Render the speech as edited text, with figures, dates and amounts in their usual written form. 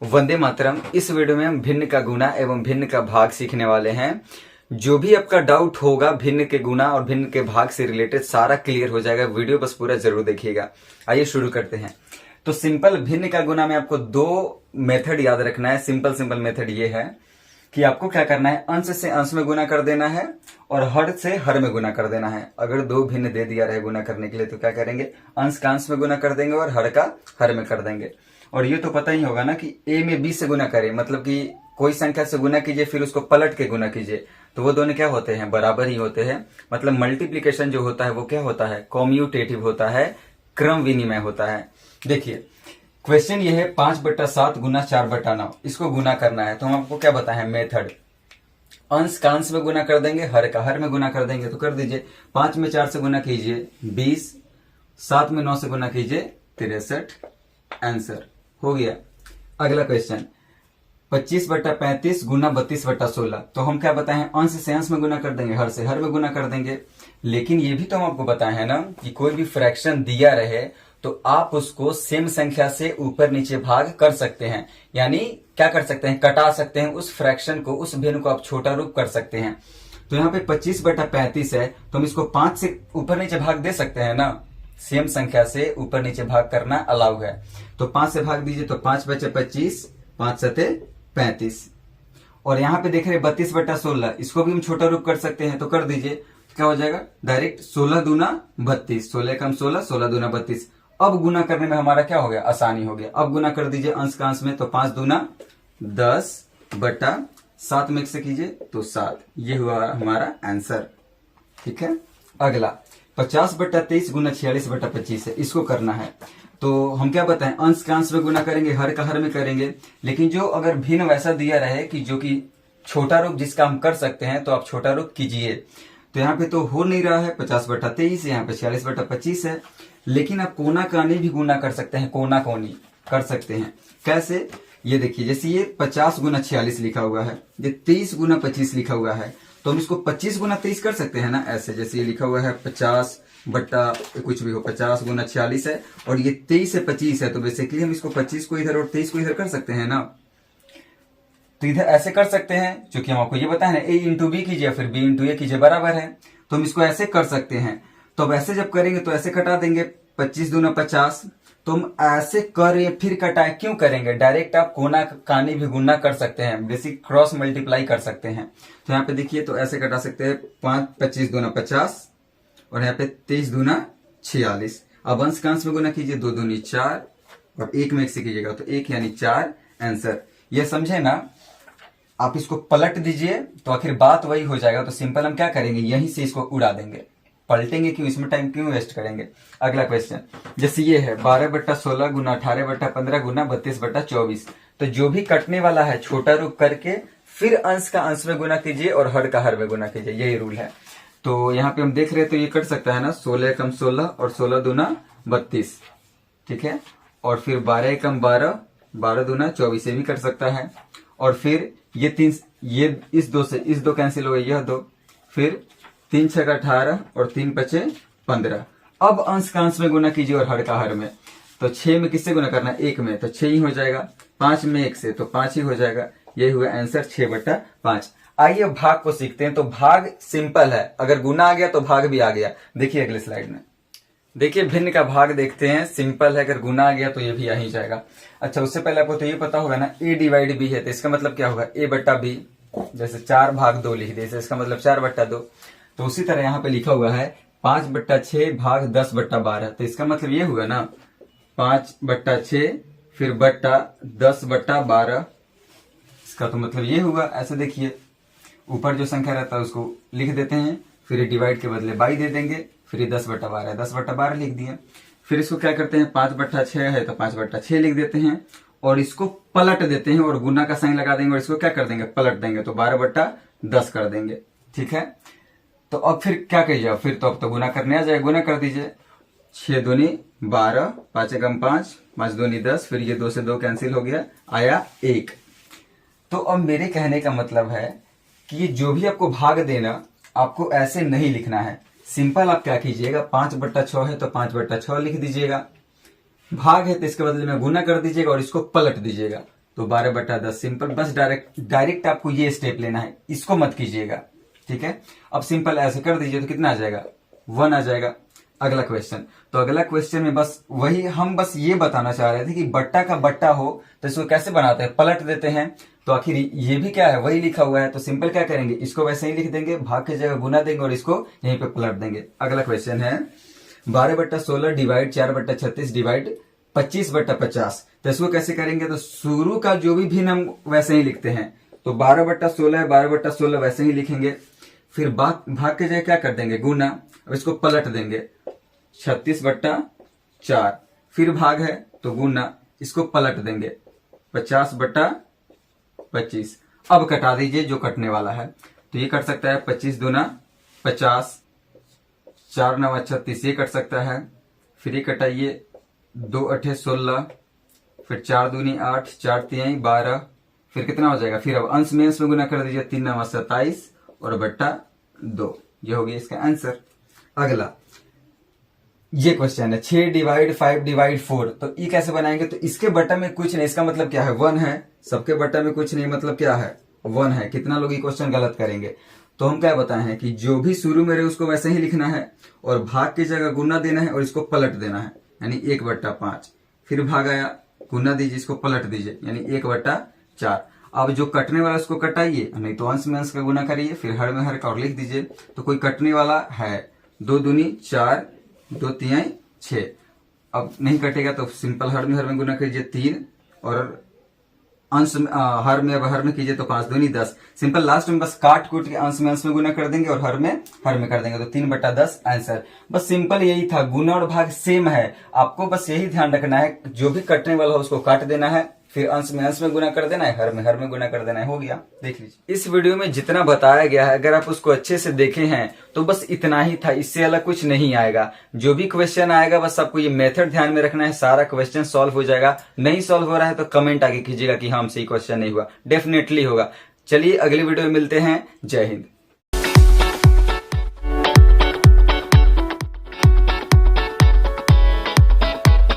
वंदे मातरम। इस वीडियो में हम भिन्न का गुना एवं भिन्न का भाग सीखने वाले हैं। जो भी आपका डाउट होगा भिन्न के गुना और भिन्न के भाग से रिलेटेड सारा क्लियर हो जाएगा। वीडियो बस पूरा जरूर देखिएगा। आइए शुरू करते हैं। तो सिंपल भिन्न का गुना में आपको दो मेथड याद रखना है। सिंपल मेथड ये है कि आपको क्या करना है, अंश से अंश में गुना कर देना है और हर से हर में गुना कर देना है। अगर दो भिन्न दे दिया रहे गुना करने के लिए तो क्या करेंगे, अंश का अंश में गुना कर देंगे और हर का हर में कर देंगे। और ये तो पता ही होगा ना कि a में b से गुना करें, मतलब कि कोई संख्या से गुना कीजिए फिर उसको पलट के गुना कीजिए, तो वो दोनों क्या होते हैं, बराबर ही होते हैं। मतलब मल्टीप्लीकेशन जो होता है वो क्या होता है, कॉम्यूटेटिव होता है, क्रम विनिमय होता है। देखिए क्वेश्चन ये है 5/7 गुना 4/9, इसको गुना करना है। तो हम आपको क्या बताएं मेथड, अंश का अंश में गुना कर देंगे, हर का हर में गुना कर देंगे। तो कर दीजिए, 5 में 4 से गुना कीजिए 20, 7 में 9 से गुना कीजिए 63, आंसर हो गया। अगला क्वेश्चन 25/35 गुना 32/16, तो हम क्या बताए हैं, अंश से अंश में गुना कर देंगे, हर से हर में गुना कर देंगे। लेकिन ये भी तो हम आपको बताए हैं ना कि कोई भी फ्रैक्शन दिया रहे तो आप उसको सेम संख्या से ऊपर नीचे भाग कर सकते हैं। यानी क्या कर सकते हैं, कटा सकते हैं उस फ्रैक्शन को, उस भिन्न को आप छोटा रूप कर सकते हैं। तो यहाँ पे 25/35 है तो हम इसको 5 से ऊपर नीचे भाग दे सकते हैं ना, सेम संख्या से ऊपर नीचे भाग करना अलाउ है। तो 5 से भाग दीजिए तो 5 बचे 25, 5 सते 35। और यहाँ पे देख रहे 32/16, इसको भी हम छोटा रूप कर सकते हैं। तो कर दीजिए, क्या हो जाएगा, डायरेक्ट 16 दूना 32, 16 कम 16, 16 दूना 32। अब गुना करने में हमारा क्या हो गया, आसानी हो गया। अब गुना कर दीजिए अंश का अंश में, तो 5 दूना 10/7 में से कीजिए तो 7, ये हुआ हमारा आंसर। ठीक है। अगला 50/23 गुना 46/25 है, इसको करना है। तो हम क्या बताएं, अंश का अंश में गुना करेंगे, हर का हर में करेंगे। लेकिन जो अगर भिन्न वैसा दिया रहे कि जो कि छोटा रूप जिसका हम कर सकते हैं, तो आप छोटा रूप कीजिए। तो यहाँ पे तो हो नहीं रहा है 50/23, यहाँ पे 46/25 है। लेकिन आप कोना कानी भी गुना कर सकते हैं, कोना कोनी कर सकते हैं। कैसे, ये देखिए, जैसे ये 50 गुना 46 लिखा हुआ है, ये 23 गुना 25 लिखा हुआ है, तो हम इसको 25 गुना 23 कर सकते हैं ना। ऐसे जैसे ये लिखा हुआ है 50 बट्टा कुछ भी हो, 50 गुना 46 है और ये 23 से 25 है, तो बेसिकली हम इसको 25 को इधर और 23 को इधर कर सकते हैं ना। तो इधर ऐसे कर सकते हैं, क्योंकि हम आपको ये बताया ना, a इंटू बी कीजिए फिर b इंटू ए कीजिए, बराबर है। तो हम इसको ऐसे कर सकते हैं। तो अब ऐसे जब करेंगे तो ऐसे कटा देंगे, 25 दूना 50। तो हम ऐसे करें फिर कटाए क्यों करेंगे, डायरेक्ट आप कोना कानी भी गुना कर सकते हैं, बेसिक क्रॉस मल्टीप्लाई कर सकते हैं। तो यहाँ पे देखिए, तो ऐसे कटा सकते हैं, 25 दूना 50 और यहाँ पे 23 दूना 46। अब अंश का अंश में गुना कीजिए, 2 दूनी 4 और 1 में 1 से कीजिएगा तो 1 यानी 4, आंसर। ये समझे ना। आप इसको पलट दीजिए तो आखिर बात वही हो जाएगा। तो सिंपल हम क्या करेंगे, यहीं से इसको उड़ा देंगे, पलटेंगे क्यों, इसमें टाइम क्यों वेस्ट करेंगे। अगला क्वेश्चन जैसे ये है 12/16 गुना 18/15 गुना 32/24, तो जो भी कटने वाला है छोटा रूप करके फिर अंश का अंश में गुना कीजिए और हर का हर में गुना कीजिए, यही रूल है। तो यहाँ पे हम देख रहे हैं तो ये कट सकता है ना, 16 कम 16 और 16 दूना 32, ठीक है। और फिर 12 कम 12, 12 दूना 24, ये भी कट सकता है। और फिर ये 3, ये इस 2 से इस 2 कैंसिल हो गए, यह 2, फिर 3 6 18 और 3 5 15। अब अंश का अंश में गुना कीजिए और हर का हर में। तो 6 में किससे गुना करना है, 1 में, तो 6 ही हो जाएगा। 5 में 1 से तो 5 ही हो जाएगा। यही हुआ आंसर 6/5। आइए भाग को सीखते हैं। तो भाग सिंपल है, अगर गुना आ गया तो भाग भी आ गया। देखिए अगले स्लाइड में, देखिए भिन्न का भाग देखते हैं, सिंपल है, अगर गुना आ गया तो ये भी आ ही जाएगा। अच्छा, उससे पहले आपको तो ये पता होगा ना, a डिवाइड b है, तो इसका मतलब क्या होगा, a/b। जैसे 4/2 लिख दे, इसका मतलब 4/2। तो उसी तरह यहाँ पे लिखा हुआ है 5/6 भाग 10/12, तो इसका मतलब ये हुआ ना 5/6 फिर बट्टा 10/12, इसका तो मतलब ये हुआ। ऐसे देखिए, ऊपर जो संख्या रहता है उसको लिख देते हैं, फिर डिवाइड के बदले बाई दे देंगे, फिर ये 10/12 है, 10/12 लिख दिए। फिर इसको क्या करते हैं, 5/6 है तो 5/6 लिख देते हैं और इसको पलट देते हैं और गुना का साइन लगा देंगे और इसको क्या कर देंगे, पलट देंगे, तो 12/10 कर देंगे। ठीक है। तो अब फिर क्या कीजिए, फिर तो अब तो गुना करने आ जाए, गुना कर दीजिए। 6 दूनी 12, 5 कम 5, 5 दूनी 10, फिर ये 2 से 2 कैंसिल हो गया, आया 1। तो अब मेरे कहने का मतलब है कि ये जो भी आपको भाग देना, आपको ऐसे नहीं लिखना है। सिंपल आप क्या कीजिएगा, 5/6 है तो 5/6 लिख दीजिएगा, भाग है तो इसके बदले में गुना कर दीजिएगा और इसको पलट दीजिएगा। तो 12/10 सिंपल, बस डायरेक्ट आपको ये स्टेप लेना है, इसको मत कीजिएगा, ठीक है। अब सिंपल ऐसे कर दीजिए तो कितना आ जाएगा, 1 आ जाएगा। अगला क्वेश्चन, तो अगला क्वेश्चन में बस वही हम बस ये बताना चाह रहे थे कि बट्टा का बट्टा हो तो इसको कैसे बनाते हैं, पलट देते हैं। तो आखिर ये भी क्या है, वही लिखा हुआ है, तो सिंपल क्या करेंगे, इसको वैसे ही लिख देंगे, भाग की जगह गुना देंगे और इसको यहीं पे पलट देंगे। अगला क्वेश्चन है 12/16 डिवाइड 4/36 डिवाइड 25/50, तो इसको कैसे करेंगे, तो शुरू का जो भी भिन्न हम वैसे ही लिखते हैं। तो 12/16 है, 12/16 वैसे ही लिखेंगे, फिर भाग के जगह क्या कर देंगे, गुना, अब इसको पलट देंगे 36/4, फिर भाग है तो गुना, इसको पलट देंगे 50/25। अब कटा दीजिए जो कटने वाला है, तो ये कट सकता है 25 दूना 50, 4 9 36, ये कट सकता है, फिर ये कटाइए 2 8 16, फिर 4 दूनी 8, 4 3 12, फिर कितना हो जाएगा, फिर अब अंश में गुना कर दीजिए, 3 9 27 और बट्टा 2, ये हो गया इसका आंसर। अगला ये क्वेश्चन है 6 डिवाइड 5 डिवाइड 4, तो ये कैसे बनाएंगे, तो इसके बट्टा में कुछ नहीं, इसका मतलब क्या है 1 है, सबके बट्टा में कुछ नहीं मतलब क्या है 1 है। कितना लोग ये क्वेश्चन गलत करेंगे, तो हम क्या बताए हैं कि जो भी शुरू में रहे उसको वैसे ही लिखना है और भाग की जगह गुना देना है और इसको पलट देना है, यानी 1/5, फिर भाग आया, गुना दीजिए, इसको पलट दीजिए, यानी 1/4। अब जो कटने वाला उसको कटाइए, नहीं तो अंश में अंश का गुना करिए, फिर हर में हर का और लिख दीजिए। तो कोई कटने वाला है, 2 दूनी 4, 2 3 6, अब नहीं कटेगा तो सिंपल हर में गुना कीजिए 3 और अंश में हर में कीजिए तो 5 दूनी 10, सिंपल लास्ट में बस काट कूट के अंश में गुना कर देंगे और हर में कर देंगे, तो 3/10 आंसर। बस सिंपल यही था, गुना और भाग सेम है, आपको बस यही ध्यान रखना है, जो भी कटने वाला हो उसको काट देना है, फिर अंश में गुना कर देना है, हर में गुना कर देना है, हो गया। देख लीजिए इस वीडियो में जितना बताया गया है, अगर आप उसको अच्छे से देखे हैं तो बस इतना ही था, इससे अलग कुछ नहीं आएगा। जो भी क्वेश्चन आएगा बस आपको ये मेथड ध्यान में रखना है, सारा क्वेश्चन सॉल्व हो जाएगा। नहीं सॉल्व हो रहा है तो कमेंट आगे कीजिएगा कि हाँ हमसे ये क्वेश्चन नहीं हुआ, डेफिनेटली होगा। चलिए अगली वीडियो में मिलते हैं, जय हिंद।